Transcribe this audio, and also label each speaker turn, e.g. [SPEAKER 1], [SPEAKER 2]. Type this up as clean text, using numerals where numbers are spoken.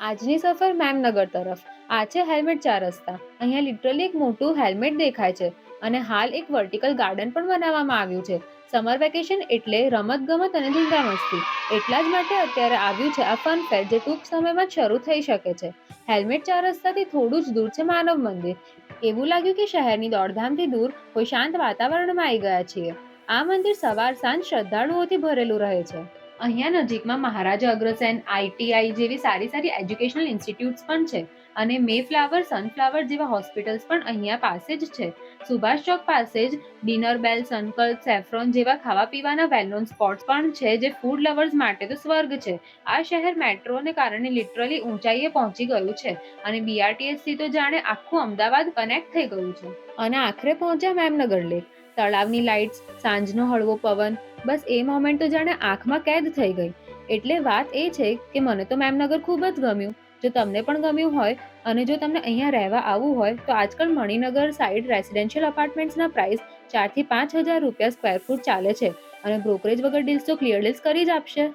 [SPEAKER 1] આજની સફર મેમનગર તરફ. આ છે હેલ્મેટ 4 રસ્તા. અહીંયા લિટરલી એક મોટું હેલ્મેટ દેખાય છે અને હાલ એક વર્ટિકલ ગાર્ડન પણ બનાવવામાં આવ્યું છે. સમર વેકેશન એટલે રમત-ગમત અને ધીંગામસ્તી. એટલા જ માટે અત્યારે આવ્યું છે આ ફન ફેર જે ટૂંક સમયમાં જ શરૂ થઈ શકે છે. હેલ્મેટ 4 રસ્તાથી થોડું જ દૂર છે માનવ મંદિર. એવું લાગ્યું કે શહેરની દોડધામથી દૂર કોઈ શાંત વાતાવરણમાં આવી ગયા છીએ. આ મંદિર સવાર-સાંજ શ્રદ્ધાળુઓથી ભરેલું રહે છે. અહીંયા નજીકમાં મહારાજા અગ્રસેન, ITI જેવી સારી સારી એજ્યુકેશનલ ઇન્સ્ટિટ્યૂટ્સ પણ છે અને મેફ્લાવર, સનફ્લાવર જેવા હોસ્પિટલ્સ પણ અહીંયા પાસે જ છે. સુભાષ ચોક પાસે જ ડિનર બેલ, સનકલ્પ, સેફ્રોન જેવા ખાવા પીવાના વેલ નોન સ્પોટ્સ પણ છે જે ફૂડ લવર્સ માટે તો સ્વર્ગ છે. આ શહેર મેટ્રોને કારણે લિટરલી ઊંચાઈએ પહોંચી ગયું છે અને BRTS થી તો જાણે આખું અમદાવાદ કનેક્ટ થઈ ગયું છે. અને આખરે પહોંચ્યા મેમનગર લેક. તળાવની લાઇટ્સ, સાંજનો હળવો પવન, બસ એ મોમેન્ટ તો જાણે આંખમાં કેદ થઈ ગઈ. એટલે વાત એ છે કે મને તો મેમનગર ખૂબ જ ગમ્યું. જો તમને પણ ગમ્યું હોય અને જો તમને અહીંયા રહેવા આવવું હોય તો આજકાલ મણિનગર સાઇડ રેસિડેન્શિયલ અપાર્ટમેન્ટ્સના પ્રાઇસ 4 થી 5 હજાર રૂપિયા સ્ક્વેર ફૂટ ચાલે છે અને બ્રોકરેજ વગર ડીલ્સ તો ક્લિયર ડીલ્સ કરી જ આપશે.